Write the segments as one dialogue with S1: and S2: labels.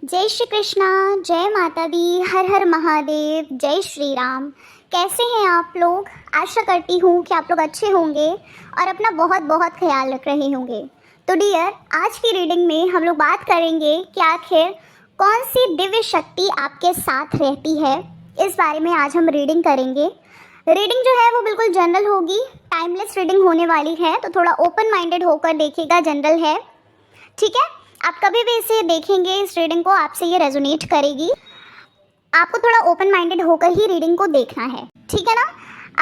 S1: जय श्री कृष्णा। जय माता दी। हर हर महादेव। जय श्री राम। कैसे हैं आप लोग? आशा करती हूँ कि आप लोग अच्छे होंगे और अपना बहुत बहुत ख्याल रख रहे होंगे। तो डियर, आज की रीडिंग में हम लोग बात करेंगे कि आखिर कौन सी दिव्य शक्ति आपके साथ रहती है। इस बारे में आज हम रीडिंग करेंगे। रीडिंग जो है वो बिल्कुल जनरल होगी, टाइमलेस रीडिंग होने वाली है, तो थोड़ा ओपन माइंडेड होकर देखिएगा। जनरल है, ठीक है। आप कभी भी इसे देखेंगे, इस रीडिंग को, आपसे ये रेजोनेट करेगी। आपको थोड़ा ओपन माइंडेड होकर ही रीडिंग को देखना है, ठीक है ना।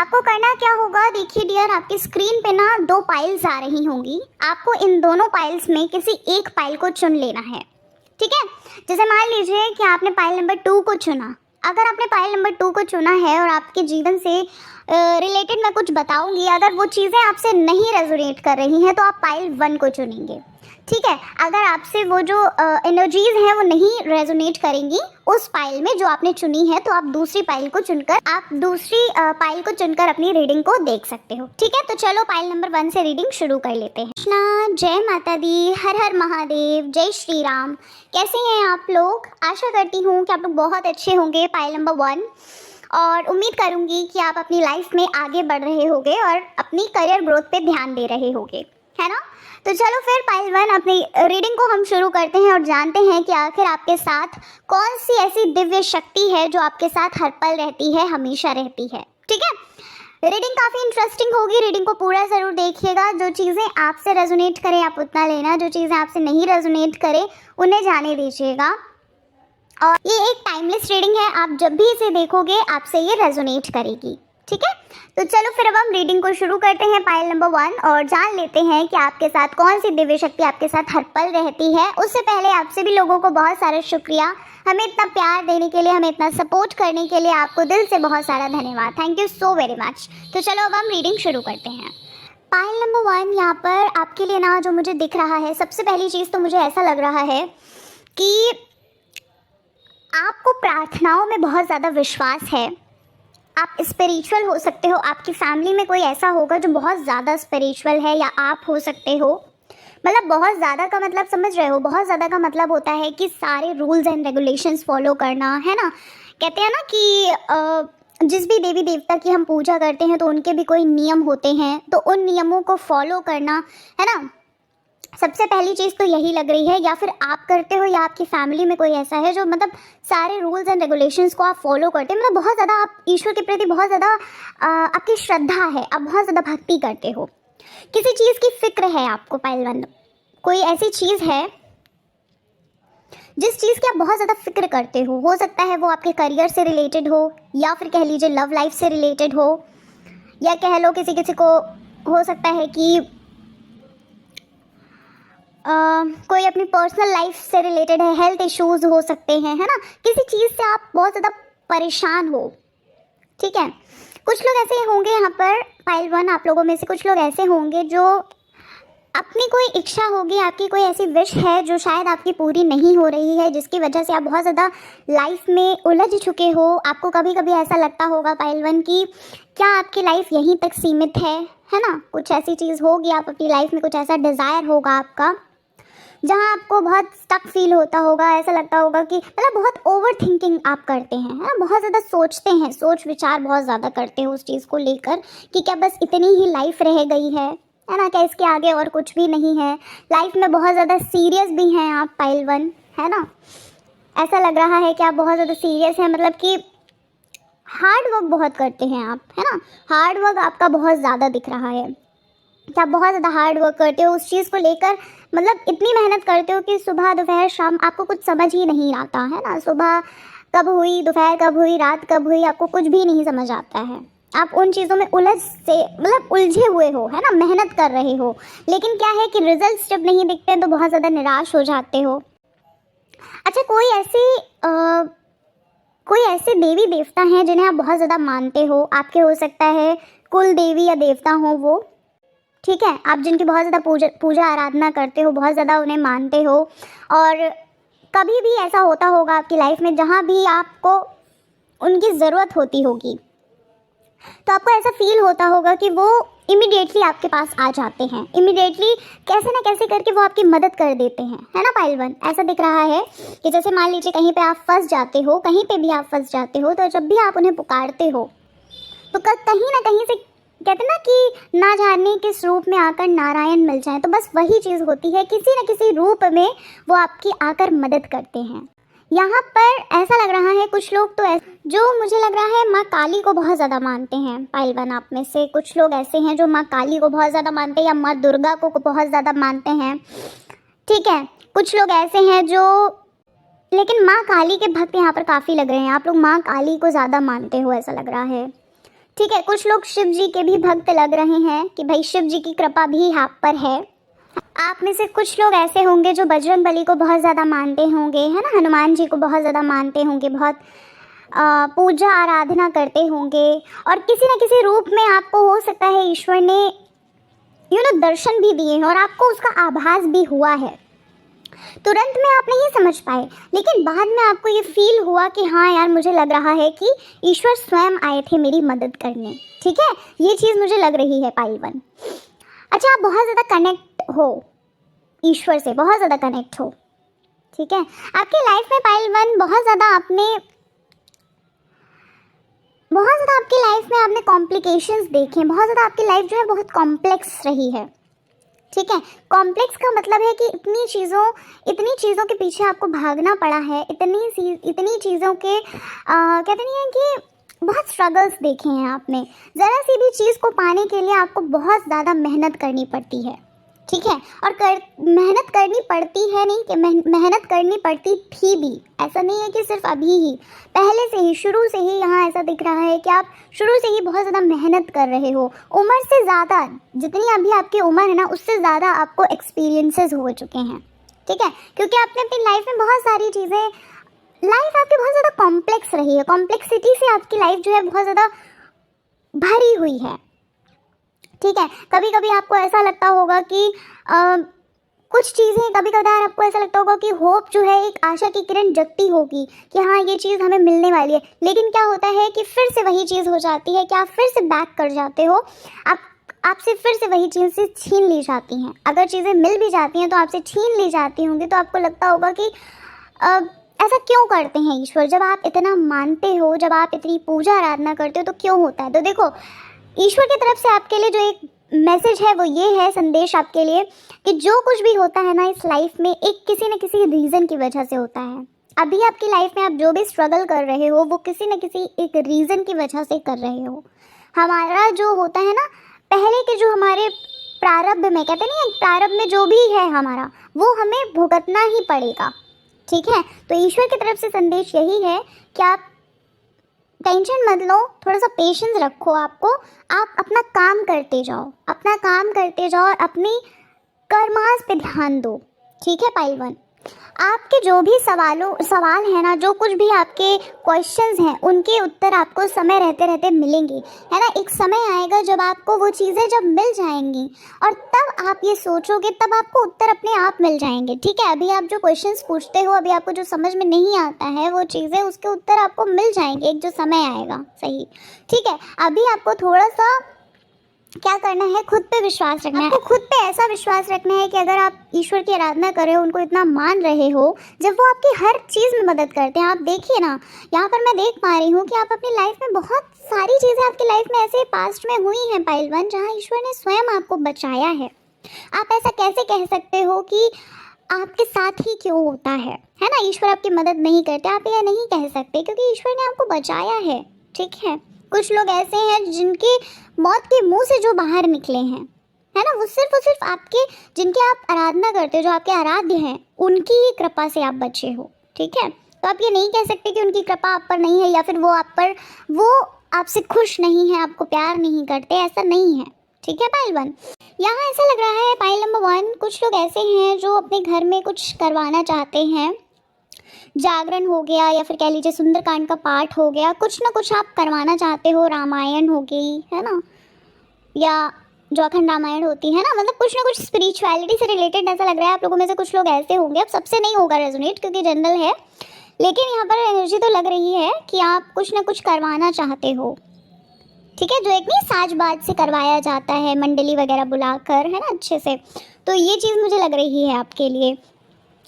S1: आपको करना क्या होगा, देखिए डियर, आपकी स्क्रीन पे ना दो पाइल्स आ रही होंगी। आपको इन दोनों पाइल्स में किसी एक पाइल को चुन लेना है, ठीक है। जैसे मान लीजिए कि आपने पाइल नंबर 2 को चुना। अगर आपने पाइल नंबर 2 को चुना है और आपके जीवन से रिलेटेड मैं कुछ बताऊंगी, अगर वो चीज़ें आपसे नहीं रेजोनेट कर रही हैं तो आप पाइल 1 को चुनेंगे, ठीक है। अगर आपसे वो जो एनर्जीज हैं वो नहीं रेजोनेट करेंगी उस पाइल में जो आपने चुनी है, तो आप दूसरी पाइल को चुनकर अपनी रीडिंग को देख सकते हो, ठीक है। तो चलो पाइल नंबर 1 से रीडिंग शुरू कर लेते हैं। कृष्णा, जय माता दी। हर हर महादेव। जय श्री राम। कैसे हैं आप लोग? आशा करती हूँ कि आप लोग बहुत अच्छे होंगे। पाइल नंबर 1, और उम्मीद करूँगी कि आप अपनी लाइफ में आगे बढ़ रहे होंगे और अपनी करियर ग्रोथ पे ध्यान दे रहे होंगे, है ना। तो चलो फिर पाइल 1 अपनी रीडिंग को हम शुरू करते हैं और जानते हैं कि आखिर आपके साथ कौन सी ऐसी दिव्य शक्ति है जो आपके साथ हर पल रहती है, हमेशा रहती है, ठीक है। रीडिंग काफ़ी इंटरेस्टिंग होगी, रीडिंग को पूरा ज़रूर देखिएगा। जो चीज़ें आपसे रेजोनेट करें आप उतना लेना, जो चीज़ें आपसे नहीं रेजोनेट करें उन्हें जाने दीजिएगा। और ये एक टाइमलेस रीडिंग है, आप जब भी इसे देखोगे आपसे ये रेजोनेट करेगी, ठीक है। तो चलो फिर अब हम रीडिंग को शुरू करते हैं पाइल नंबर 1 और जान लेते हैं कि आपके साथ कौन सी दिव्य शक्ति आपके साथ हर पल रहती है। उससे पहले आपसे भी लोगों को बहुत सारा शुक्रिया, हमें इतना प्यार देने के लिए, हमें इतना सपोर्ट करने के लिए। आपको दिल से बहुत सारा धन्यवाद। Thank you so very much. तो चलो अब हम रीडिंग शुरू करते हैं। पाइल नंबर 1 यहाँ पर आपके लिए ना जो मुझे दिख रहा है, सबसे पहली चीज़ तो मुझे ऐसा लग रहा है कि आपको प्रार्थनाओं में बहुत ज़्यादा विश्वास है। आप स्पिरिचुअल हो सकते हो, आपकी फैमिली में कोई ऐसा होगा जो बहुत ज़्यादा स्पिरिचुअल है, या आप हो सकते हो। मतलब बहुत ज़्यादा का मतलब समझ रहे हो, बहुत ज़्यादा का मतलब होता है कि सारे रूल्स एंड रेगुलेशंस फॉलो करना, है ना। कहते हैं ना कि जिस भी देवी देवता की हम पूजा करते हैं तो उनके भी कोई नियम होते हैं, तो उन नियमों को फॉलो करना, है ना। सबसे पहली चीज़ तो यही लग रही है, या फिर आप करते हो या आपकी फैमिली में कोई ऐसा है जो मतलब सारे रूल्स एंड रेगुलेशंस को आप फॉलो करते हैं। मतलब बहुत ज़्यादा आप ईश्वर के प्रति बहुत ज़्यादा आपकी श्रद्धा है, आप बहुत ज़्यादा भक्ति करते हो, किसी चीज़ की फिक्र है आपको। पाइल 1 कोई ऐसी चीज़ है जिस चीज़ की आप बहुत ज़्यादा फिक्र करते हो सकता है वो आपके करियर से रिलेटेड हो, या फिर कह लीजिए लव लाइफ से रिलेटेड हो, या कह लो किसी किसी को हो सकता है कि कोई अपनी पर्सनल लाइफ से रिलेटेड है, हेल्थ इश्यूज हो सकते हैं, है ना। किसी चीज़ से आप बहुत ज़्यादा परेशान हो, ठीक है। कुछ लोग ऐसे होंगे यहाँ पर पाइल 1, आप लोगों में से कुछ लोग ऐसे होंगे जो अपनी कोई इच्छा होगी, आपकी कोई ऐसी विश है जो शायद आपकी पूरी नहीं हो रही है, जिसकी वजह से आप बहुत ज़्यादा लाइफ में उलझ चुके हो। आपको कभी कभी ऐसा लगता होगा पाइल 1 कि क्या आपकी लाइफ यहीं तक सीमित है ना। कुछ ऐसी चीज़ होगी आप अपनी लाइफ में, कुछ ऐसा डिज़ायर होगा आपका जहाँ आपको बहुत स्टक फील होता होगा। ऐसा लगता होगा कि मतलब बहुत ओवर थिंकिंग आप करते हैं, है ना। बहुत ज़्यादा सोचते हैं, सोच विचार बहुत ज़्यादा करते हैं उस चीज़ को लेकर कि क्या बस इतनी ही लाइफ रह गई है ना, क्या इसके आगे और कुछ भी नहीं है। लाइफ में बहुत ज़्यादा सीरियस भी हैं आप पाइल 1, है ना। ऐसा लग रहा है कि आप बहुत ज़्यादा सीरियस हैं, मतलब कि हार्ड वर्क बहुत करते हैं आप, है ना। हार्ड वर्क आपका बहुत ज़्यादा दिख रहा है कि आप बहुत ज़्यादा हार्ड वर्क करते हो उस चीज़ को लेकर। मतलब इतनी मेहनत करते हो कि सुबह दोपहर शाम आपको कुछ समझ ही नहीं आता, है ना। सुबह कब हुई, दोपहर कब हुई, रात कब हुई, आपको कुछ भी नहीं समझ आता है। आप उन चीज़ों में उलझे हुए हो, है ना, मेहनत कर रहे हो, लेकिन क्या है कि रिजल्ट्स जब नहीं दिखते हैं तो बहुत ज़्यादा निराश हो जाते हो। अच्छा, कोई ऐसे देवी देवता हैं जिन्हें आप बहुत ज़्यादा मानते हो, आपके हो सकता है कुल देवी या देवता हो वो, ठीक है। आप जिनकी बहुत ज़्यादा पूजा आराधना करते हो, बहुत ज़्यादा उन्हें मानते हो, और कभी भी ऐसा होता होगा आपकी लाइफ में जहाँ भी आपको उनकी ज़रूरत होती होगी तो आपको ऐसा फील होता होगा कि वो इमीडिएटली आपके पास आ जाते हैं, इमीडिएटली कैसे ना कैसे करके वो आपकी मदद कर देते हैं, है ना पाइल 1। ऐसा दिख रहा है कि जैसे मान लीजिए कहीं पे आप फंस जाते हो, कहीं पे भी आप फंस जाते हो, तो जब भी आप उन्हें पुकारते हो तो कहीं ना कहीं से कहते ना कि ना जाने किस रूप में आकर नारायण मिल जाए, तो बस वही चीज़ होती है, किसी न किसी रूप में वो आपकी आकर मदद करते हैं। यहाँ पर ऐसा लग रहा है कुछ लोग तो जो मुझे लग रहा है माँ काली को बहुत ज़्यादा मानते हैं। पाइल 1 आप में से कुछ लोग ऐसे हैं जो माँ काली को बहुत ज़्यादा मानते हैं या माँ दुर्गा को बहुत ज़्यादा मानते हैं, ठीक है। कुछ लोग ऐसे हैं जो, लेकिन माँ काली के भक्त यहाँ पर काफ़ी लग रहे हैं, आप लोग माँ काली को ज़्यादा मानते हो ऐसा लग रहा है, ठीक है। कुछ लोग शिव जी के भी भक्त लग रहे हैं कि भाई शिव जी की कृपा भी यहाँ पर है। आप में से कुछ लोग ऐसे होंगे जो बजरंग बली को बहुत ज़्यादा मानते होंगे, है ना, हनुमान जी को बहुत ज़्यादा मानते होंगे, बहुत पूजा आराधना करते होंगे, और किसी न किसी रूप में आपको हो सकता है ईश्वर ने दर्शन भी दिए हैं और आपको उसका आभास भी हुआ है। तुरंत में आप नहीं समझ पाए, लेकिन बाद में आपको ये फील हुआ कि हाँ यार, मुझे लग रहा है कि ईश्वर स्वयं आए थे मेरी मदद करने, ठीक है। ये चीज़ मुझे लग रही है पाइल 1। अच्छा, आप बहुत ज़्यादा कनेक्ट हो ईश्वर से, बहुत ज़्यादा कनेक्ट हो, ठीक है। आपकी लाइफ में पाइल 1 बहुत ज़्यादा आपकी लाइफ में आपने कॉम्प्लिकेशंस देखे, बहुत ज़्यादा आपकी लाइफ जो है बहुत कॉम्प्लेक्स रही है, ठीक है। कॉम्प्लेक्स का मतलब है कि इतनी चीज़ों के पीछे आपको भागना पड़ा है, इतनी चीज़ों के कहते नहीं है कि बहुत स्ट्रगल्स देखे हैं आपने। ज़रा सी भी चीज़ को पाने के लिए आपको बहुत ज़्यादा मेहनत करनी पड़ती है, ठीक है। और मेहनत करनी पड़ती है नहीं कि मेहनत करनी पड़ती थी भी, ऐसा नहीं है कि सिर्फ अभी ही, पहले से ही, शुरू से ही यहाँ ऐसा दिख रहा है कि आप शुरू से ही बहुत ज़्यादा मेहनत कर रहे हो। उम्र से ज़्यादा, जितनी अभी आपकी उम्र है ना, उससे ज़्यादा आपको एक्सपीरियंसेस हो चुके हैं, ठीक है। क्योंकि आपने अपनी लाइफ में बहुत सारी चीज़ें, लाइफ आपकी बहुत ज़्यादा कॉम्प्लेक्स रही है, कॉम्प्लेक्सिटी से आपकी लाइफ जो है बहुत ज़्यादा भरी हुई है, ठीक है। कभी कभी आपको ऐसा लगता होगा कि कुछ चीज़ें, कभी कभार आपको ऐसा लगता होगा कि होप जो है, एक आशा की किरण जगती होगी कि हाँ ये चीज़ हमें मिलने वाली है, लेकिन क्या होता है कि फिर से वही चीज़ हो जाती है कि आप फिर से बैक कर जाते हो, आपसे फिर से वही चीज़ें छीन ली जाती हैं। अगर चीज़ें मिल भी जाती हैं तो आपसे छीन ली जाती होंगी, तो आपको लगता होगा कि ऐसा क्यों करते हैं ईश्वर, जब आप इतना मानते हो, जब आप इतनी पूजा आराधना करते हो तो क्यों होता है। तो देखो, ईश्वर की तरफ से आपके लिए जो एक मैसेज है वो ये है, संदेश आपके लिए, कि जो कुछ भी होता है ना इस लाइफ में, एक किसी न किसी रीज़न की वजह से होता है। अभी आपकी लाइफ में आप जो भी स्ट्रगल कर रहे हो वो किसी न किसी एक रीज़न की वजह से कर रहे हो। हमारा जो होता है ना, पहले के जो हमारे प्रारब्ध में, कहते नहीं है, प्रारब्ध में जो भी है हमारा, वो हमें भुगतना ही पड़ेगा, ठीक है। तो ईश्वर की तरफ से संदेश यही है कि आप टेंशन मत लो, थोड़ा सा पेशेंस रखो, आप अपना काम करते जाओ और अपनी कर्मास पे ध्यान दो, ठीक है पाइल 1। आपके जो भी सवाल है ना, जो कुछ भी आपके क्वेश्चंस हैं, उनके उत्तर आपको समय रहते रहते मिलेंगे, है ना। एक समय आएगा जब आपको वो चीज़ें जब मिल जाएंगी और तब आप ये सोचोगे, तब आपको उत्तर अपने आप मिल जाएंगे, ठीक है। अभी आप जो क्वेश्चंस पूछते हो, अभी आपको जो समझ में नहीं आता है वो चीज़ें, उसके उत्तर आपको मिल जाएंगे, एक जो समय आएगा, सही, ठीक है। अभी आपको थोड़ा सा क्या करना है, खुद पे विश्वास रखना है। आपको खुद पे ऐसा विश्वास रखना है कि अगर आप ईश्वर की आराधना कर रहे हो, उनको इतना मान रहे हो, जब वो आपकी हर चीज़ में मदद करते हैं। आप देखिए ना, यहाँ पर मैं देख पा रही हूँ कि आप अपनी लाइफ में बहुत सारी चीज़ें आपकी लाइफ में ऐसे पास्ट में हुई हैं पाइल 1, जहाँ ईश्वर ने स्वयं आपको बचाया है। आप ऐसा कैसे कह सकते हो कि आपके साथ ही क्यों होता है ना, ईश्वर आपकी मदद नहीं करते, आप यह नहीं कह सकते, क्योंकि ईश्वर ने आपको बचाया है, ठीक है। कुछ लोग ऐसे हैं जिनके मौत के मुंह से जो बाहर निकले हैं, है ना, वो सिर्फ आपके, जिनकी आप आराधना करते हो, जो आपके आराध्य हैं, उनकी ही कृपा से आप बचे हो, ठीक है। तो आप ये नहीं कह सकते कि उनकी कृपा आप पर नहीं है या फिर वो आपसे खुश नहीं है, आपको प्यार नहीं करते, ऐसा नहीं है, ठीक है पाइल 1। यहाँ ऐसा लग रहा है पाइल नंबर 1, कुछ लोग ऐसे हैं जो अपने घर में कुछ करवाना चाहते हैं, जागरण हो गया या फिर कह लीजिए सुंदरकांड का पाठ हो गया, कुछ ना कुछ आप करवाना चाहते हो, रामायण हो गई, है ना, या जो अखंड रामायण होती है ना, मतलब कुछ ना कुछ स्पिरिचुअलिटी से रिलेटेड ऐसा लग रहा है। आप लोगों में से कुछ लोग ऐसे होंगे, अब सबसे नहीं होगा रेजोनेट क्योंकि जनरल है, लेकिन यहाँ पर एनर्जी तो लग रही है कि आप कुछ ना कुछ करवाना चाहते हो, ठीक है, जो एक नहीं साज-बाज से करवाया जाता है मंडली वगैरह बुलाकर, है ना, अच्छे से। तो ये चीज़ मुझे लग रही है आपके लिए।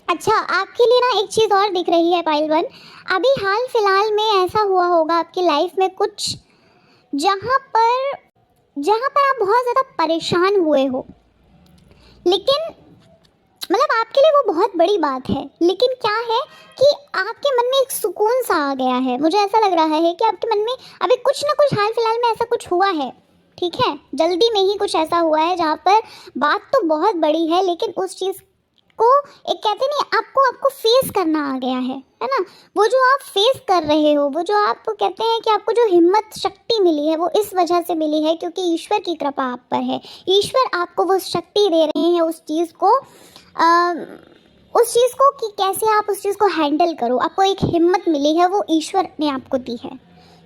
S1: अच्छा, आपके लिए ना एक चीज़ और दिख रही है पाइल वन। अभी हाल फिलहाल में ऐसा हुआ होगा आपकी लाइफ में कुछ, जहाँ पर आप बहुत ज़्यादा परेशान हुए हो, लेकिन मतलब आपके लिए वो बहुत बड़ी बात है, लेकिन क्या है कि आपके मन में एक सुकून सा आ गया है। मुझे ऐसा लग रहा है कि आपके मन में अभी कुछ ना कुछ हाल फिलहाल में ऐसा कुछ हुआ है, ठीक है, जल्दी में ही कुछ ऐसा हुआ है जहाँ पर बात तो बहुत बड़ी है, लेकिन उस चीज़ को एक कहते नहीं, आपको फेस करना आ गया है ना। वो जो आप फेस कर रहे हो, वो जो आप कहते हैं कि आपको जो हिम्मत शक्ति मिली है, वो इस वजह से मिली है क्योंकि ईश्वर की कृपा आप पर है। ईश्वर आपको वो शक्ति दे रहे हैं उस चीज़ को कि कैसे आप उस चीज़ को हैंडल करो। आपको एक हिम्मत मिली है, वो ईश्वर ने आपको दी है,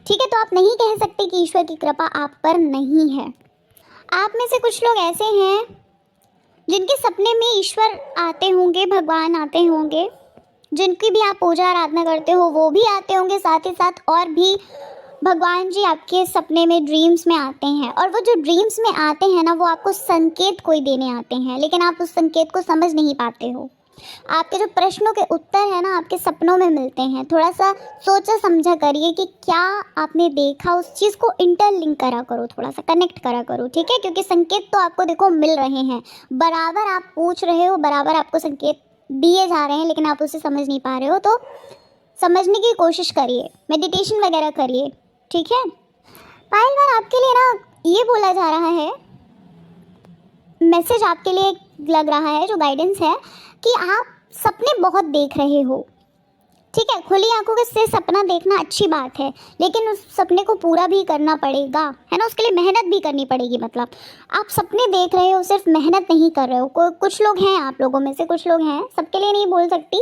S1: ठीक है। तो आप नहीं कह सकते कि ईश्वर की कृपा आप पर नहीं है। आप में से कुछ लोग ऐसे हैं जिनके सपने में ईश्वर आते होंगे, भगवान आते होंगे, जिनकी भी आप पूजा आराधना करते हो वो भी आते होंगे, साथ ही साथ और भी भगवान जी आपके सपने में ड्रीम्स में आते हैं। और वो जो ड्रीम्स में आते हैं ना, वो आपको संकेत कोई देने आते हैं, लेकिन आप उस संकेत को समझ नहीं पाते हो। आपके जो प्रश्नों के उत्तर है ना, आपके सपनों में मिलते हैं। थोड़ा सा सोचा समझा करिए कि क्या आपने देखा, उस चीज़ को इंटरलिंक करा करो, थोड़ा सा कनेक्ट करा करो, ठीक है। क्योंकि संकेत तो आपको देखो मिल रहे हैं, बराबर आप पूछ रहे हो, बराबर आपको संकेत दिए जा रहे हैं, लेकिन आप उसे समझ नहीं पा रहे हो। तो समझने की कोशिश करिए, मेडिटेशन वगैरह करिए, ठीक है। पायल बार आपके लिए ना ये बोला जा रहा है, मैसेज आपके लिए लग रहा है, जो गाइडेंस है कि आप सपने बहुत देख रहे हो, ठीक है। खुली आंखों के से सपना देखना अच्छी बात है, लेकिन उस सपने को पूरा भी करना पड़ेगा, है ना। उसके लिए मेहनत भी करनी पड़ेगी। मतलब आप सपने देख रहे हो, सिर्फ मेहनत नहीं कर रहे हो। कुछ लोग हैं, आप लोगों में से कुछ लोग हैं, सबके लिए नहीं बोल सकती,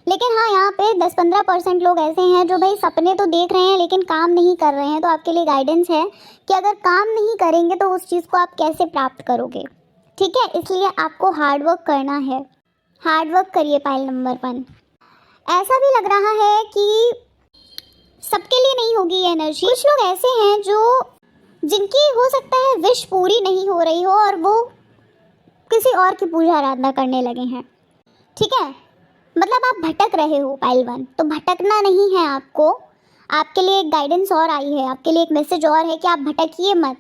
S1: लेकिन हाँ, यहाँ पे 10-15% लोग ऐसे हैं जो भाई सपने तो देख रहे हैं लेकिन काम नहीं कर रहे हैं। तो आपके लिए गाइडेंस है कि अगर काम नहीं करेंगे तो उस चीज़ को आप कैसे प्राप्त करोगे, ठीक है। इसलिए आपको हार्डवर्क करना है, हार्डवर्क करिए पाइल नंबर 1। ऐसा भी लग रहा है कि सबके लिए नहीं होगी ये एनर्जी। कुछ लोग ऐसे हैं जो जिनकी हो सकता है विश पूरी नहीं हो रही हो और वो किसी और की पूजा आराधना करने लगे हैं, ठीक है। मतलब आप भटक रहे हो पाइल 1, तो भटकना नहीं है आपको। आपके लिए एक गाइडेंस और आई है, आपके लिए एक मैसेज और है कि आप भटकिए मत,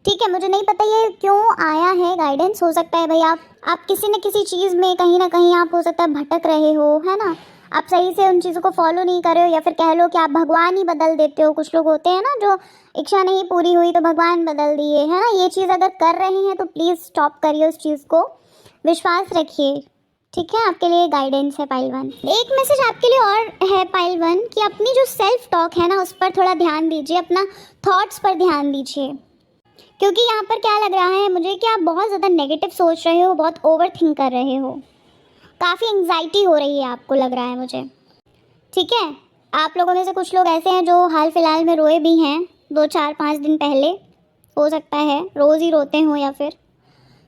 S1: ठीक है। मुझे नहीं पता ये क्यों आया है गाइडेंस, हो सकता है भाई आप किसी न किसी चीज़ में कहीं ना कहीं आप हो सकता है भटक रहे हो, है ना। आप सही से उन चीज़ों को फॉलो नहीं कर रहे हो, या फिर कह लो कि आप भगवान ही बदल देते हो। कुछ लोग होते हैं ना जो इच्छा नहीं पूरी हुई तो भगवान बदल दिए, है ना। ये चीज़ अगर कर रहे हैं तो प्लीज़ स्टॉप करिए उस चीज़ को, विश्वास रखिए, ठीक है। आपके लिए गाइडेंस है पाइल 1। एक मैसेज आपके लिए और है पाइल 1 कि अपनी जो सेल्फ टॉक है ना, उस पर थोड़ा ध्यान दीजिए, अपना थॉट्स पर ध्यान दीजिए। क्योंकि यहाँ पर क्या लग रहा है मुझे कि आप बहुत ज़्यादा नेगेटिव सोच रहे हो, बहुत ओवर थिंक कर रहे हो, काफ़ी एंग्जाइटी हो रही है आपको, लग रहा है मुझे, ठीक है। आप लोगों में से कुछ लोग ऐसे हैं जो हाल फिलहाल में रोए भी हैं, 2-4-5 दिन पहले, हो सकता है रोज़ ही रोते हो या फिर,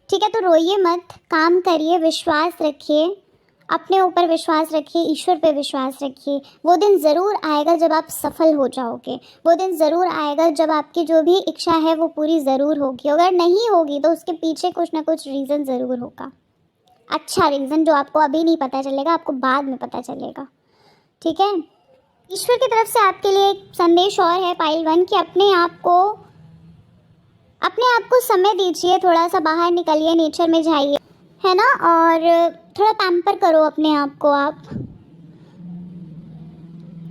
S1: ठीक है। तो रोइए मत, काम करिए, विश्वास रखिए, अपने ऊपर विश्वास रखिए, ईश्वर पे विश्वास रखिए। वो दिन ज़रूर आएगा जब आप सफल हो जाओगे, वो दिन ज़रूर आएगा जब आपकी जो भी इच्छा है वो पूरी ज़रूर होगी। अगर नहीं होगी तो उसके पीछे कुछ ना कुछ रीज़न ज़रूर होगा, अच्छा रीज़न जो आपको अभी नहीं पता चलेगा, आपको बाद में पता चलेगा, ठीक है। ईश्वर की तरफ से आपके लिए एक संदेश और है पाइल 1 कि अपने आप को समय दीजिए, थोड़ा सा बाहर निकलिए, नेचर में जाइए, है ना। और थोड़ा पैम्पर करो अपने आप को आप,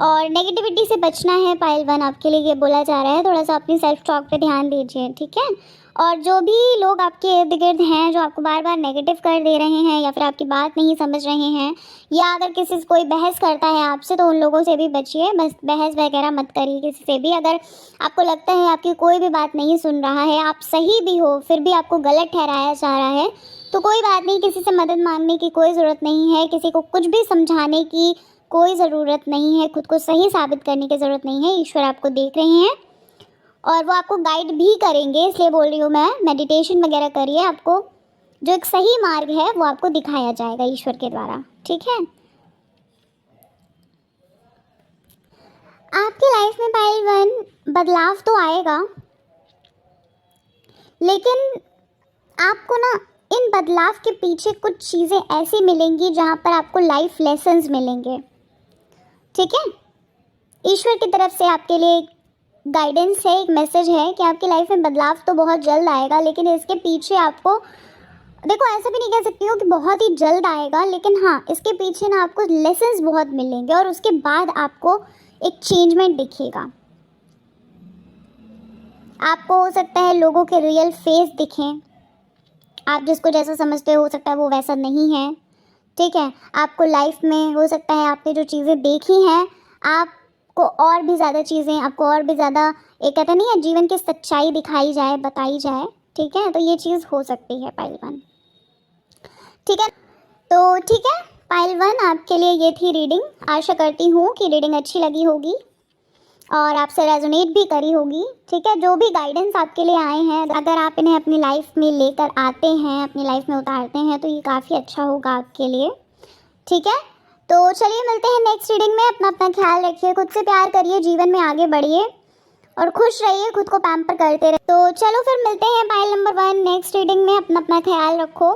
S1: और नेगेटिविटी से बचना है पाइल 1, आपके लिए ये बोला जा रहा है। थोड़ा सा अपनी सेल्फ टॉक पे ध्यान दीजिए, ठीक है। और जो भी लोग आपके इर्द गिर्द हैं जो आपको बार बार नेगेटिव कर दे रहे हैं या फिर आपकी बात नहीं समझ रहे हैं, या अगर किसी से कोई बहस करता है आपसे तो उन लोगों से भी बचिए, बस बहस वगैरह मत करिए किसी से भी। अगर आपको लगता है आपकी कोई भी बात नहीं सुन रहा है, आप सही भी हो फिर भी आपको गलत ठहराया जा रहा है, तो कोई बात नहीं, किसी से मदद मांगने की कोई ज़रूरत नहीं है, किसी को कुछ भी समझाने की कोई ज़रूरत नहीं है, खुद को सही साबित करने की ज़रूरत नहीं है। ईश्वर आपको देख रहे हैं और वो आपको गाइड भी करेंगे, इसलिए बोल रही हूँ मैं, मेडिटेशन वगैरह करिए, आपको जो एक सही मार्ग है वो आपको दिखाया जाएगा ईश्वर के द्वारा, ठीक है। आपकी लाइफ में पाइल 1 बदलाव तो आएगा, लेकिन आपको ना इन बदलाव के पीछे कुछ चीज़ें ऐसी मिलेंगी जहाँ पर आपको लाइफ लेसन्स मिलेंगे। ठीक है, ईश्वर की तरफ से आपके लिए गाइडेंस है, एक मैसेज है कि आपकी लाइफ में बदलाव तो बहुत जल्द आएगा, लेकिन इसके पीछे आपको, देखो ऐसा भी नहीं कह सकती हूँ कि बहुत ही जल्द आएगा, लेकिन हाँ इसके पीछे ना आपको लेसन्स बहुत मिलेंगे और उसके बाद आपको एक चेंजमेंट दिखेगा। आपको हो सकता है लोगों के रियल फेस दिखें, आप जिसको जैसा समझते हो सकता है वो वैसा नहीं है। ठीक है, आपको लाइफ में हो सकता है आपने जो चीज़ें देखी हैं आपको और भी ज़्यादा चीज़ें, आपको और भी ज़्यादा एक कहते नहीं है जीवन की सच्चाई दिखाई जाए, बताई जाए। ठीक है, तो ये चीज़ हो सकती है पाइल 1। ठीक है, तो ठीक है पाइल 1, आपके लिए ये थी रीडिंग। आशा करती हूँ कि रीडिंग अच्छी लगी होगी और आपसे रेजोनेट भी करी होगी। ठीक है, जो भी गाइडेंस आपके लिए आए हैं अगर आप इन्हें अपनी लाइफ में लेकर आते हैं, अपनी लाइफ में उतारते हैं, तो ये काफ़ी अच्छा होगा आपके लिए। ठीक है, तो चलिए मिलते हैं नेक्स्ट रीडिंग में। अपना अपना ख्याल रखिए, खुद से प्यार करिए, जीवन में आगे बढ़िए और खुश रहिए, खुद को पैम्पर करते रहिए। तो चलो फिर मिलते हैं पाइल नंबर 1 नेक्स्ट रीडिंग में। अपना अपना ख्याल रखो।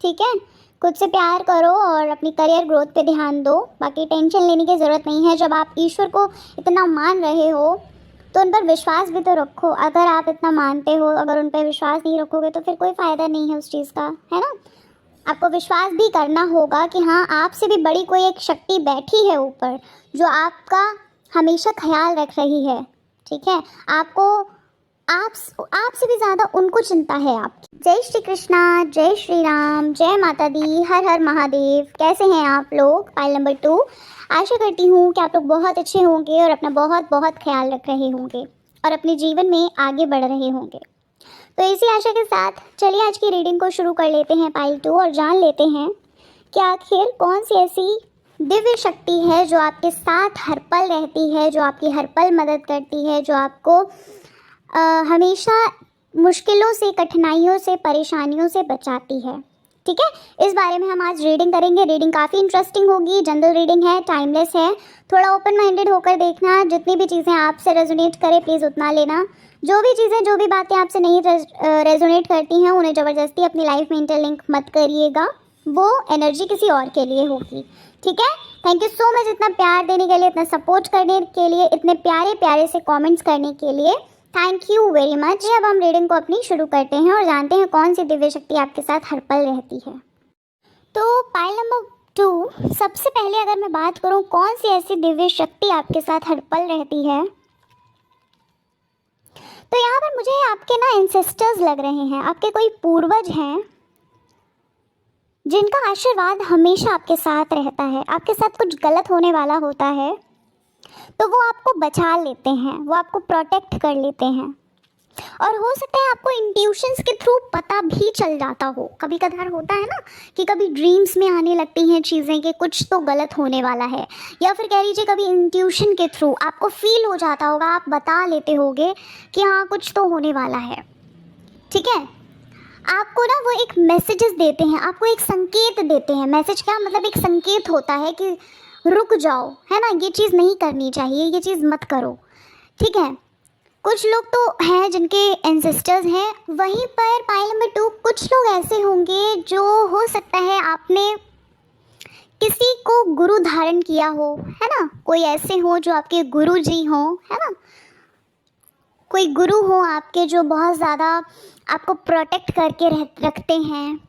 S1: ठीक है, खुद से प्यार करो और अपनी करियर ग्रोथ पे ध्यान दो। बाकी टेंशन लेने की ज़रूरत नहीं है। जब आप ईश्वर को इतना मान रहे हो तो उन पर विश्वास भी तो रखो। अगर आप इतना मानते हो, अगर उन पर विश्वास नहीं रखोगे तो फिर कोई फ़ायदा नहीं है उस चीज़ का, है ना। आपको विश्वास भी करना होगा कि हाँ आपसे भी बड़ी कोई एक शक्ति बैठी है ऊपर जो आपका हमेशा ख्याल रख रही है। ठीक है, आपको आपसे भी ज़्यादा उनको चिंता है आपकी। जय श्री कृष्णा, जय श्री राम, जय माता दी, हर हर महादेव। कैसे हैं आप लोग? पाइल नंबर 2, आशा करती हूँ कि आप लोग बहुत अच्छे होंगे और अपना बहुत बहुत ख्याल रख रहे होंगे और अपने जीवन में आगे बढ़ रहे होंगे। तो इसी आशा के साथ चलिए आज की रीडिंग को शुरू कर लेते हैं पाइल 2 और जान लेते हैं कि आखिर कौन सी ऐसी दिव्य शक्ति है जो आपके साथ हर पल रहती है, जो आपकी हर पल मदद करती है, जो आपको हमेशा मुश्किलों से, कठिनाइयों से, परेशानियों से बचाती है। ठीक है, इस बारे में हम आज रीडिंग करेंगे। रीडिंग काफ़ी इंटरेस्टिंग होगी, जनरल रीडिंग है, टाइमलेस है। थोड़ा ओपन माइंडेड होकर देखना, जितनी भी चीज़ें आपसे रेजोनेट करे प्लीज़ उतना लेना। जो भी चीज़ें, जो भी बातें आपसे नहीं रेजोनेट करती हैं उन्हें ज़बरदस्ती अपनी लाइफ में इंटरलिंक मत करिएगा, वो एनर्जी किसी और के लिए होगी। ठीक है, थैंक यू सो मच इतना प्यार देने के लिए, इतना सपोर्ट करने के लिए, इतने प्यारे प्यारे से कमेंट्स करने के लिए, थैंक यू वेरी मच। अब हम रीडिंग को अपनी शुरू करते हैं और जानते हैं कौन सी दिव्य शक्ति आपके साथ हर पल रहती है। तो पाइल नंबर 2, सबसे पहले अगर मैं बात करूं कौन सी ऐसी दिव्य शक्ति आपके साथ हर पल रहती है, तो यहाँ पर मुझे आपके ना एंसेस्टर्स लग रहे हैं। आपके कोई पूर्वज हैं जिनका आशीर्वाद हमेशा आपके साथ रहता है। आपके साथ कुछ गलत होने वाला होता है तो वो आपको बचा लेते हैं, वो आपको प्रोटेक्ट कर लेते हैं। और हो सकता है आपको इंट्यूशंस के थ्रू पता भी चल जाता हो। कभी कभार होता है ना कि कभी ड्रीम्स में आने लगती हैं चीज़ें कि कुछ तो गलत होने वाला है, या फिर कह लीजिए कभी इंट्यूशन के थ्रू आपको फील हो जाता होगा, आप बता लेते होगे कि हाँ कुछ तो होने वाला है। ठीक है, आपको ना वो एक मैसेजेस देते हैं, आपको एक संकेत देते हैं। मैसेज क्या मतलब, एक संकेत होता है कि रुक जाओ, है ना, ये चीज़ नहीं करनी चाहिए, ये चीज़ मत करो। ठीक है, कुछ लोग तो हैं जिनके एंसेस्टर्स हैं। वहीं पर पाइल नंबर 2, कुछ लोग ऐसे होंगे जो हो सकता है आपने किसी को गुरु धारण किया हो, है ना, कोई ऐसे हो जो आपके गुरु जी हों, है ना, कोई गुरु हो आपके जो बहुत ज़्यादा आपको प्रोटेक्ट करके रखते हैं।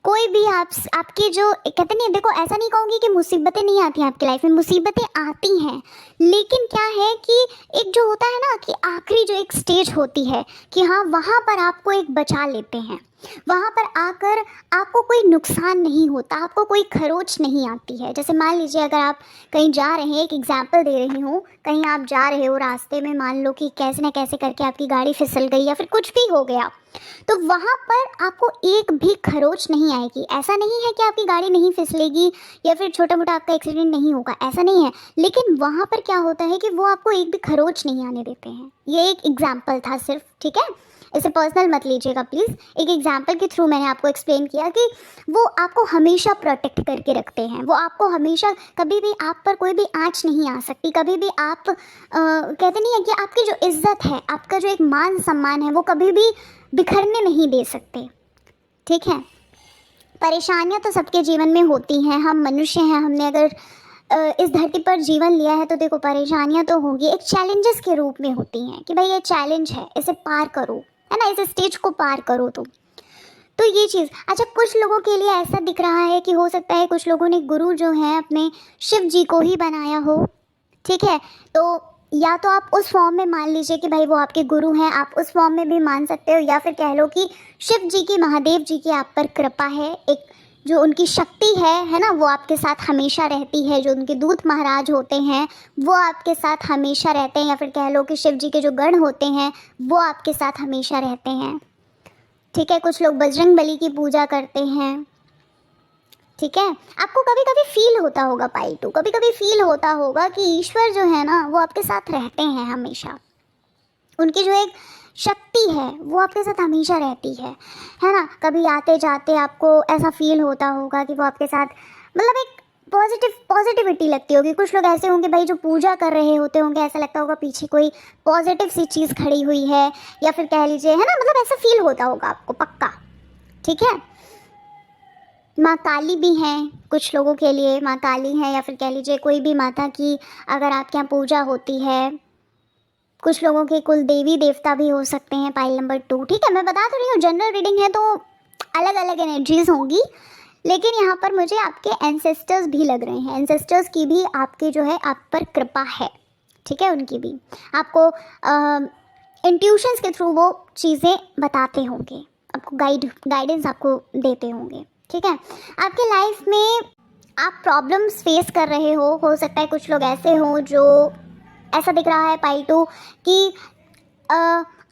S1: कोई भी आपके जो कहते नहीं, देखो ऐसा नहीं कहूँगी कि मुसीबतें नहीं आती हैं आपकी लाइफ में, मुसीबतें आती हैं, लेकिन क्या है कि एक जो होता है ना कि आखिरी जो एक स्टेज होती है कि हाँ वहाँ पर आपको एक बचा लेते हैं, वहाँ पर आकर आपको कोई नुकसान नहीं होता, आपको कोई खरोच नहीं आती है। जैसे मान लीजिए अगर आप कहीं जा रहे हैं, एक एग्जांपल दे रही हूँ, कहीं आप जा रहे हो, रास्ते में मान लो कि कैसे ना कैसे करके आपकी गाड़ी फिसल गई या फिर कुछ भी हो गया, तो वहाँ पर आपको एक भी खरोच नहीं आएगी। ऐसा नहीं है कि आपकी गाड़ी नहीं फिसलेगी या फिर छोटा मोटा आपका एक्सीडेंट नहीं होगा, ऐसा नहीं है, लेकिन वहाँ पर क्या होता है कि वो आपको एक भी खरोच नहीं आने देते हैं। ये एक एग्जाम्पल था सिर्फ, ठीक है। इसे पर्सनल मत लीजिएगा प्लीज़। एक एग्जाम्पल के थ्रू मैंने आपको एक्सप्लेन किया कि वो आपको हमेशा प्रोटेक्ट करके रखते हैं, वो आपको हमेशा, कभी भी आप पर कोई भी आँच नहीं आ सकती, कभी भी आप कहते नहीं है कि आपकी जो इज्जत है, आपका जो एक मान सम्मान है, वो कभी भी बिखरने नहीं दे सकते। ठीक है, परेशानियां तो सबके जीवन में होती हैं, हम मनुष्य हैं, हमने अगर इस धरती पर जीवन लिया है तो देखो परेशानियां तो होंगी, एक चैलेंजेस के रूप में होती हैं कि भाई ये चैलेंज है, इसे पार करो, है ना, इस स्टेज को पार करो। तो ये चीज़, अच्छा कुछ लोगों के लिए ऐसा दिख रहा है कि हो सकता है कुछ लोगों ने गुरु जो है अपने शिव जी को ही बनाया हो। ठीक है, तो या तो आप उस फॉर्म में मान लीजिए कि भाई वो आपके गुरु हैं, आप उस फॉर्म में भी मान सकते हो, या फिर कह लो कि शिव जी की, महादेव जी की आप पर कृपा है, एक जो उनकी शक्ति है ना, वो आपके साथ हमेशा रहती है, जो उनके दूत महाराज होते हैं वो आपके साथ हमेशा रहते हैं, या फिर कह लो कि शिव जी के जो गण होते हैं वो आपके साथ हमेशा रहते हैं। ठीक है, कुछ लोग बजरंग बली की पूजा करते हैं। ठीक है, आपको कभी कभी फील होता होगा पाइटू, कभी कभी फील होता होगा कि ईश्वर जो है ना वो आपके साथ रहते हैं हमेशा, उनकी जो एक शक्ति है वो आपके साथ हमेशा रहती है ना। कभी आते जाते आपको ऐसा फील होता होगा कि वो आपके साथ, मतलब एक पॉजिटिविटी लगती होगी। कुछ लोग ऐसे होंगे भाई जो पूजा कर रहे होते होंगे, ऐसा लगता होगा पीछे कोई पॉजिटिव सी चीज़ खड़ी हुई है, या फिर कह लीजिए, है ना, मतलब ऐसा फील होता होगा आपको पक्का। ठीक है, माँ काली भी हैं कुछ लोगों के लिए, माँ काली हैं, या फिर कह लीजिए कोई भी माता की अगर आपके यहाँ पूजा होती है, कुछ लोगों के कुल देवी देवता भी हो सकते हैं, पाइल नंबर 2। ठीक है, मैं बता तो रही हूँ जनरल रीडिंग है तो अलग अलग एनर्जीज होंगी, लेकिन यहाँ पर मुझे आपके एंसेस्टर्स भी लग रहे हैं, एंसेस्टर्स की भी आपके जो है आप पर कृपा है। ठीक है, उनकी भी आपको इंट्यूशंस के थ्रू वो चीज़ें बताते होंगे, आपको गाइडेंस आपको देते होंगे। ठीक है, आपके लाइफ में आप प्रॉब्लम्स फेस कर रहे हो सकता है कुछ लोग ऐसे हों जो, ऐसा दिख रहा है पाइटू कि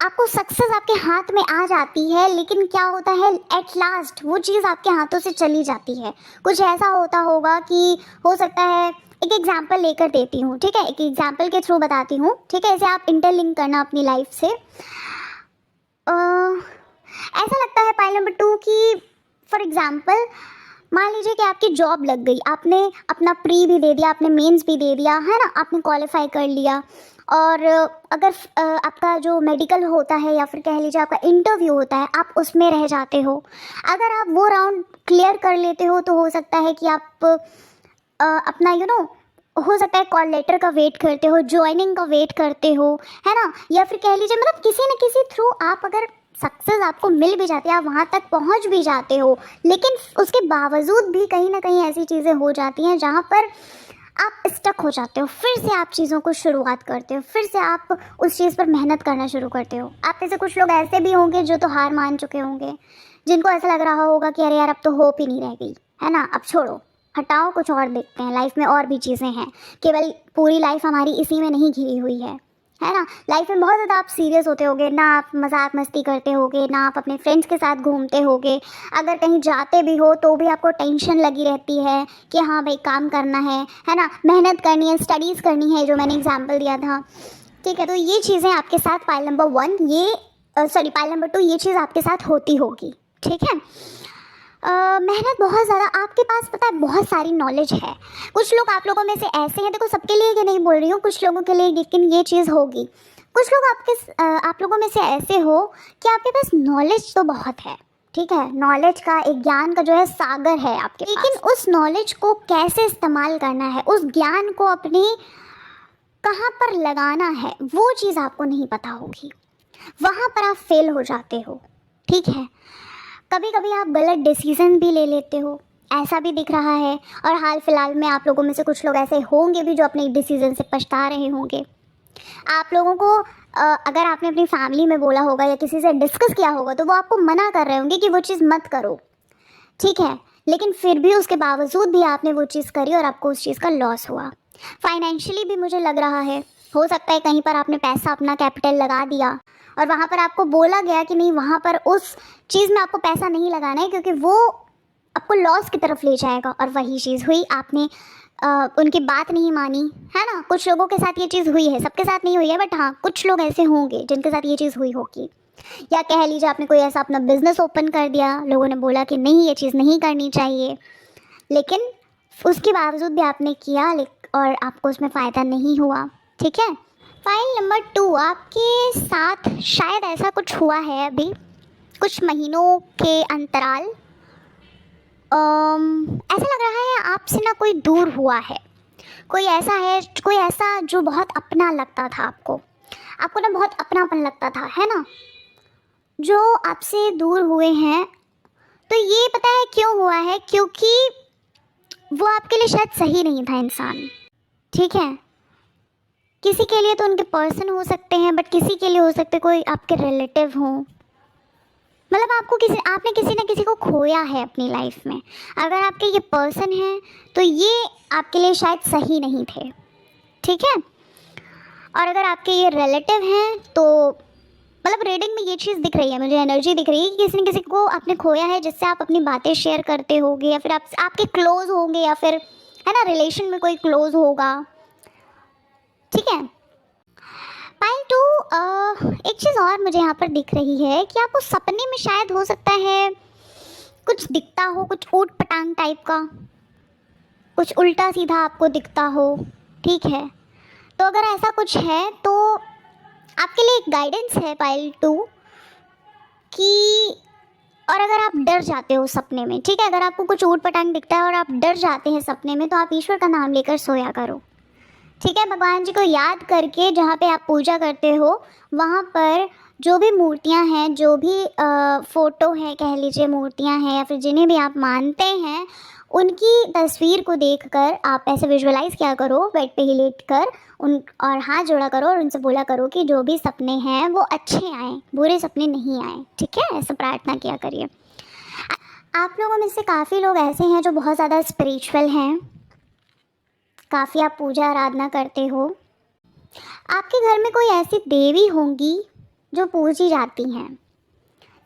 S1: आपको सक्सेस आपके हाथ में आ जाती है, लेकिन क्या होता है एट लास्ट वो चीज़ आपके हाथों से चली जाती है। कुछ ऐसा होता होगा कि हो सकता है, एक एग्जांपल लेकर देती हूँ। ठीक है, एक एग्जांपल के थ्रू बताती हूँ। ठीक है, इसे आप इंटरलिंक करना अपनी लाइफ से। ऐसा लगता है पाइल नंबर 2 की, फॉर एग्जांपल मान लीजिए कि आपकी जॉब लग गई, आपने अपना प्री भी दे दिया, आपने मेंस भी दे दिया, है ना, आपने क्वालिफाई कर लिया, और अगर आपका जो मेडिकल होता है या फिर कह लीजिए आपका इंटरव्यू होता है, आप उसमें रह जाते हो, अगर आप वो राउंड क्लियर कर लेते हो तो हो सकता है कि आप अपना हो सकता है कॉल लेटर का वेट करते हो, ज्वाइनिंग का वेट करते हो, है ना, या फिर कह लीजिए मतलब किसी न किसी थ्रू आप अगर सक्सेस आपको मिल भी जाती है, आप वहाँ तक पहुँच भी जाते हो, लेकिन उसके बावजूद भी कहीं ना कहीं ऐसी चीज़ें हो जाती हैं जहाँ पर आप स्टक हो जाते हो, फिर से आप चीज़ों को शुरुआत करते हो, फिर से आप उस चीज़ पर मेहनत करना शुरू करते हो। आप में से कुछ लोग ऐसे भी होंगे जो तो हार मान चुके होंगे, जिनको ऐसा लग रहा होगा कि अरे यार अब तो होप ही नहीं रह गई, है ना, अब छोड़ो, हटाओ, कुछ और देखते हैं, लाइफ में और भी चीज़ें हैं, केवल पूरी लाइफ हमारी इसी में नहीं घिरी हुई है ना। लाइफ में बहुत ज़्यादा आप सीरियस होते होगे ना, आप मजाक मस्ती करते होगे ना, आप अपने फ्रेंड्स के साथ घूमते होगे, अगर कहीं जाते भी हो तो भी आपको टेंशन लगी रहती है कि हाँ भाई काम करना है ना, मेहनत करनी है, स्टडीज़ करनी है, जो मैंने एग्जाम्पल दिया था। ठीक है, तो ये चीज़ें आपके साथ पाइल नंबर 1 पाइल नंबर 2 ये चीज़ आपके साथ होती होगी। ठीक है, मेहनत बहुत ज़्यादा आपके पास, पता है, बहुत सारी नॉलेज है। कुछ लोग आप लोगों में से ऐसे हैं, देखो सबके लिए ये नहीं बोल रही हूँ, कुछ लोगों के लिए लेकिन ये चीज़ होगी। कुछ लोग आप लोगों में से ऐसे हो कि आपके पास नॉलेज तो बहुत है, ठीक है, नॉलेज का, एक ज्ञान का जो है सागर है आपके पास, लेकिन उस नॉलेज को कैसे इस्तेमाल करना है, उस ज्ञान को अपने कहाँ पर लगाना है, वो चीज़ आपको नहीं पता होगी, वहाँ पर आप फेल हो जाते हो। ठीक है, कभी कभी आप गलत डिसीजन भी ले लेते हो, ऐसा भी दिख रहा है, और हाल फिलहाल में आप लोगों में से कुछ लोग ऐसे होंगे भी जो अपने डिसीजन से पछता रहे होंगे। आप लोगों को अगर आपने अपनी फैमिली में बोला होगा या किसी से डिस्कस किया होगा तो वो आपको मना कर रहे होंगे कि वो चीज़ मत करो। ठीक है, लेकिन फिर भी उसके बावजूद भी आपने वो चीज़ करी और आपको उस चीज़ का लॉस हुआ। फाइनेंशियली भी मुझे लग रहा है, हो सकता है कहीं पर आपने पैसा, अपना कैपिटल लगा दिया और वहाँ पर आपको बोला गया कि नहीं, वहाँ पर उस चीज़ में आपको पैसा नहीं लगाना है क्योंकि वो आपको लॉस की तरफ ले जाएगा, और वही चीज़ हुई, आपने उनकी बात नहीं मानी, है ना। कुछ लोगों के साथ ये चीज़ हुई है, सबके साथ नहीं हुई है, बट हाँ कुछ लोग ऐसे होंगे जिनके साथ ये चीज़ हुई होगी। या कह लीजिए आपने कोई ऐसा अपना बिजनेस ओपन कर दिया, लोगों ने बोला कि नहीं ये चीज़ नहीं करनी चाहिए, लेकिन उसके बावजूद भी आपने किया और आपको उसमें फ़ायदा नहीं हुआ। ठीक है। फाइल नंबर 2, आपके साथ शायद ऐसा कुछ हुआ है अभी कुछ महीनों के अंतराल। ऐसा लग रहा है आपसे ना कोई दूर हुआ है, कोई ऐसा है, कोई ऐसा जो बहुत अपना लगता था आपको ना बहुत अपनापन लगता था, है ना, जो आपसे दूर हुए हैं। तो ये पता है क्यों हुआ है? क्योंकि वो आपके लिए शायद सही नहीं था इंसान। ठीक है। किसी के लिए तो उनके पर्सन हो सकते हैं, बट किसी के लिए हो सकते कोई आपके रिलेटिव हो। मतलब आपने किसी ना किसी को खोया है अपनी लाइफ में। अगर आपके ये पर्सन है तो ये आपके लिए शायद सही नहीं थे। ठीक है। और अगर आपके ये रिलेटिव हैं तो मतलब रीडिंग में ये चीज़ दिख रही है, मुझे एनर्जी दिख रही है कि किसी न किसी को आपने खोया है जिससे आप अपनी बातें शेयर करते होगे, या फिर आपके क्लोज होंगे, या फिर है ना रिलेशन में कोई क्लोज होगा। ठीक है। पाइल 2, एक चीज़ और मुझे यहाँ पर दिख रही है कि आपको सपने में शायद हो सकता है कुछ दिखता हो, कुछ ऊट पटांग टाइप का, कुछ उल्टा सीधा आपको दिखता हो। ठीक है। तो अगर ऐसा कुछ है तो आपके लिए एक गाइडेंस है पाइल 2 कि, और अगर आप डर जाते हो सपने में, ठीक है, अगर आपको कुछ ऊट पटांग दिखता है और आप डर जाते हैं सपने में, तो आप ईश्वर का नाम लेकर सोया करो। ठीक है। भगवान जी को याद करके जहाँ पे आप पूजा करते हो वहाँ पर जो भी मूर्तियाँ हैं, जो भी फ़ोटो है कह लीजिए, मूर्तियाँ हैं, या फिर जिन्हें भी आप मानते हैं, उनकी तस्वीर को देखकर आप ऐसे विजुअलाइज़ किया करो बेड पे ही लेट कर, उन और हाथ जोड़ा करो और उनसे बोला करो कि जो भी सपने हैं वो अच्छे आएँ, बुरे सपने नहीं आएँ। ठीक है। ऐसा प्रार्थना किया करिए। आप लोगों में से काफ़ी लोग ऐसे हैं जो बहुत ज़्यादा स्पिरिचुअल हैं, काफ़ी आप पूजा आराधना करते हो। आपके घर में कोई ऐसी देवी होंगी जो पूजी जाती हैं,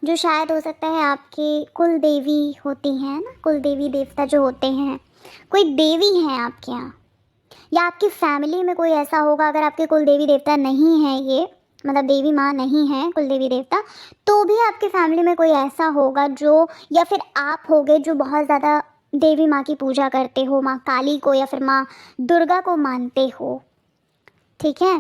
S1: जो शायद हो सकता है आपकी कुल देवी होती हैं ना, कुल देवी देवता जो होते हैं, कोई देवी हैं आपके यहाँ, या आपकी फैमिली में कोई ऐसा होगा। अगर आपके कुल देवी देवता नहीं है, ये मतलब देवी माँ नहीं है कुल देवी देवता, तो भी आपकी फैमिली में कोई ऐसा होगा जो, या फिर आप होगे जो बहुत ज़्यादा देवी माँ की पूजा करते हो, माँ काली को या फिर माँ दुर्गा को मानते हो। ठीक है।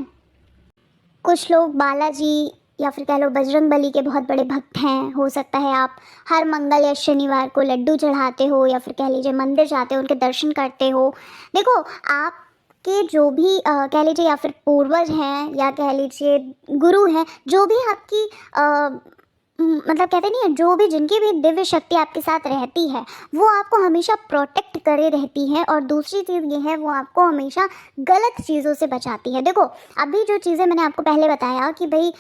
S1: कुछ लोग बालाजी या फिर कह लो बजरंग बली के बहुत बड़े भक्त हैं। हो सकता है आप हर मंगल या शनिवार को लड्डू चढ़ाते हो, या फिर कह लीजिए मंदिर जाते हो, उनके दर्शन करते हो। देखो, आपके जो भी कह लीजिए या फिर पूर्वज हैं, या कह लीजिए गुरु हैं, जो भी आपकी मतलब कहते नहीं है, जो भी जिनकी भी दिव्य शक्ति आपके साथ रहती है, वो आपको हमेशा प्रोटेक्ट करे रहती है। और दूसरी चीज़ ये है, वो आपको हमेशा गलत चीज़ों से बचाती है। देखो, अभी जो चीज़ें मैंने आपको पहले बताया कि भाई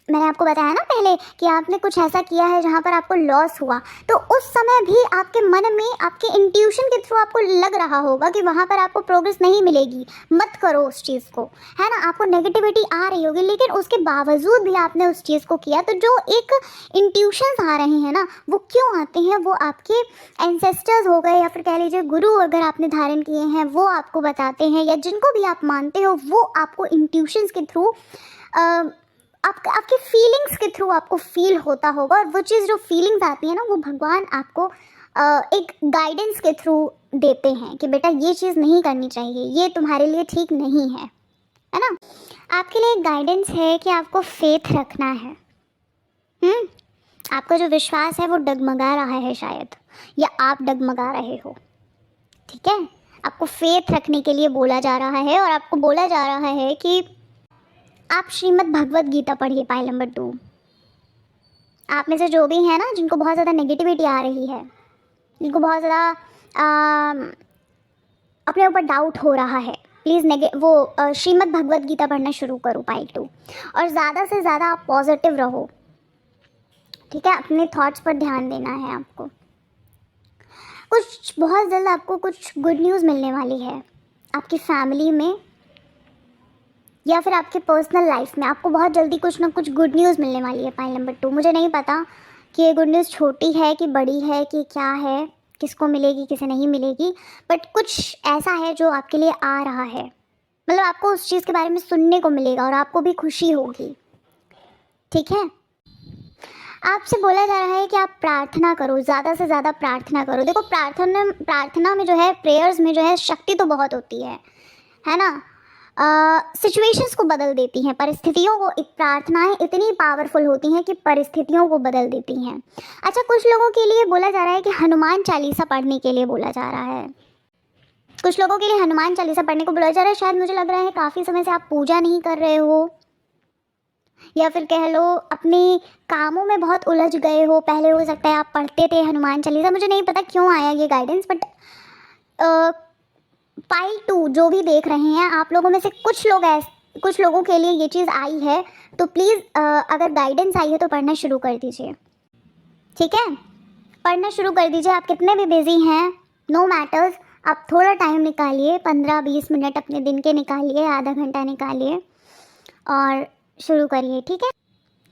S1: मैंने आपको बताया ना पहले कि आपने कुछ ऐसा किया है जहाँ पर आपको लॉस हुआ, तो उस समय भी आपके मन में, आपके इंट्यूशन के थ्रू आपको लग रहा होगा कि वहाँ पर आपको प्रोग्रेस नहीं मिलेगी, मत करो उस चीज़ को, है ना। आपको नेगेटिविटी आ रही होगी, लेकिन उसके बावजूद भी आपने उस चीज़ को किया। तो जो एक इंट्यूशंस आ रहे हैं ना, वो क्यों आते हैं? वो आपके एंसेस्टर्स हो गए, या फिर कह लीजिए गुरु अगर आपने धारण किए हैं, वो आपको बताते हैं, या जिनको भी आप मानते हो, वो आपको इंट्यूशंस के थ्रू आपके फीलिंग्स के थ्रू आपको फील होता होगा। और वो चीज़ जो फीलिंग्स आती है ना, वो भगवान आपको एक गाइडेंस के थ्रू देते हैं कि बेटा ये चीज़ नहीं करनी चाहिए, ये तुम्हारे लिए ठीक नहीं है ना। आपके लिए एक गाइडेंस है कि आपको फेथ रखना है। आपका जो विश्वास है वो डगमगा रहा है शायद, या आप डगमगा रहे हो। ठीक है। आपको फेथ रखने के लिए बोला जा रहा है, और आपको बोला जा रहा है कि आप श्रीमद् भगवत गीता पढ़िए। पाइल नंबर 2, आप में से जो भी है ना, जिनको बहुत ज़्यादा नेगेटिविटी आ रही है, जिनको बहुत ज़्यादा अपने ऊपर डाउट हो रहा है, प्लीज़ वो श्रीमद् भगवत गीता पढ़ना शुरू करो पाइल 2, और ज़्यादा से ज़्यादा आप पॉजिटिव रहो। ठीक है। अपने थॉट्स पर ध्यान देना है आपको। कुछ बहुत जल्द आपको कुछ गुड न्यूज़ मिलने वाली है आपकी फैमिली में, या फिर आपके पर्सनल लाइफ में। आपको बहुत जल्दी कुछ ना कुछ गुड न्यूज़ मिलने वाली है पाइल नंबर 2। मुझे नहीं पता कि ये गुड न्यूज़ छोटी है कि बड़ी है कि क्या है, किसको मिलेगी किसे नहीं मिलेगी, बट कुछ ऐसा है जो आपके लिए आ रहा है। मतलब आपको उस चीज़ के बारे में सुनने को मिलेगा और आपको भी खुशी होगी। ठीक है। आपसे बोला जा रहा है कि आप प्रार्थना करो, ज़्यादा से ज़्यादा प्रार्थना करो। देखो प्रार्थना में जो है, प्रेयर्स में जो है शक्ति तो बहुत होती है ना। सिचुएशंस को बदल देती हैं, परिस्थितियों को। एक प्रार्थनाएं इतनी पावरफुल होती हैं कि परिस्थितियों को बदल देती हैं। अच्छा, कुछ लोगों के लिए बोला जा रहा है कि हनुमान चालीसा पढ़ने के लिए बोला जा रहा है। कुछ लोगों के लिए हनुमान चालीसा पढ़ने को बोला जा रहा है। शायद मुझे लग रहा है काफ़ी समय से आप पूजा नहीं कर रहे हो, या फिर कह लो अपने कामों में बहुत उलझ गए हो। पहले हो सकता है आप पढ़ते थे हनुमान चालीसा, मुझे नहीं पता क्यों आया ये गाइडेंस, बट पाइल 2 जो भी देख रहे हैं, आप लोगों में से कुछ लोगों के लिए ये चीज़ आई है, तो प्लीज़ अगर गाइडेंस आई है तो पढ़ना शुरू कर दीजिए। ठीक है, पढ़ना शुरू कर दीजिए। आप कितने भी बिजी हैं, नो मैटर्स, आप थोड़ा टाइम निकालिए, 15-20 मिनट अपने दिन के निकालिए, आधा घंटा निकालिए और शुरू करिए। ठीक है,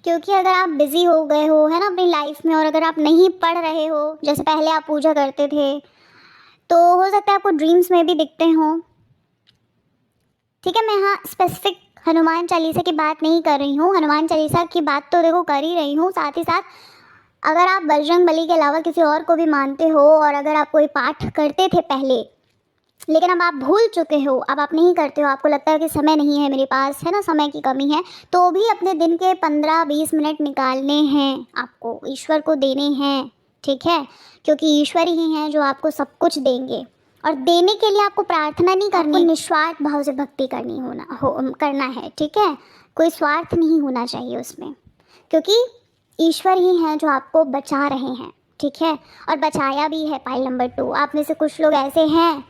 S1: क्योंकि अगर आप बिज़ी हो गए हो, है ना, अपनी लाइफ में, और अगर आप नहीं पढ़ रहे हो जैसे पहले आप पूजा करते थे, तो हो सकता है आपको ड्रीम्स में भी दिखते हों। ठीक है, मैं यहाँ स्पेसिफिक हनुमान चालीसा की बात नहीं कर रही हूँ। हनुमान चालीसा की बात तो देखो कर ही रही हूँ, साथ ही साथ अगर आप बजरंग बली के अलावा किसी और को भी मानते हो, और अगर आप कोई पाठ करते थे पहले लेकिन अब आप भूल चुके हो, अब आप नहीं करते हो, आपको लगता है कि समय नहीं है मेरे पास, है ना, समय की कमी है, तो भी अपने दिन के 15-20 मिनट निकालने हैं, आपको ईश्वर को देने हैं। ठीक है, क्योंकि ईश्वर ही हैं जो आपको सब कुछ देंगे, और देने के लिए आपको प्रार्थना नहीं करनी, निस्वार्थ भाव से भक्ति करना है। ठीक है, कोई स्वार्थ नहीं होना चाहिए उसमें, क्योंकि ईश्वर ही हैं जो आपको बचा रहे हैं। ठीक है, और बचाया भी है। पाइल नंबर 2, आप में से कुछ लोग ऐसे हैं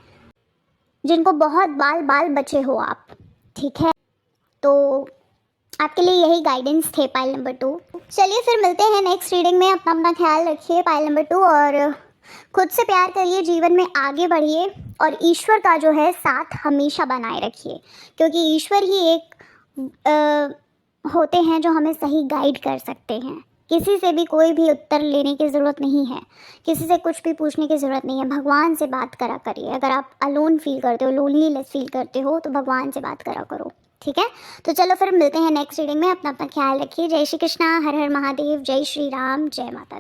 S1: जिनको बहुत बाल बचे हो आप। ठीक है, तो आपके लिए यही गाइडेंस थे पाइल नंबर 2। चलिए फिर मिलते हैं नेक्स्ट रीडिंग में। अपना ख्याल रखिए पाइल नंबर 2, और खुद से प्यार करिए, जीवन में आगे बढ़िए, और ईश्वर का जो है साथ हमेशा बनाए रखिए, क्योंकि ईश्वर ही एक होते हैं जो हमें सही गाइड कर सकते हैं। किसी से भी कोई भी उत्तर लेने की ज़रूरत नहीं है, किसी से कुछ भी पूछने की ज़रूरत नहीं है। भगवान से बात करा करिए। अगर आप अलोन फील करते हो, लोनलीनेस फील करते हो, तो भगवान से बात करा करो। ठीक है, तो चलो फिर मिलते हैं नेक्स्ट रीडिंग में। अपना ख्याल रखिए। जय श्री कृष्णा, हर हर महादेव, जय श्री राम, जय माता।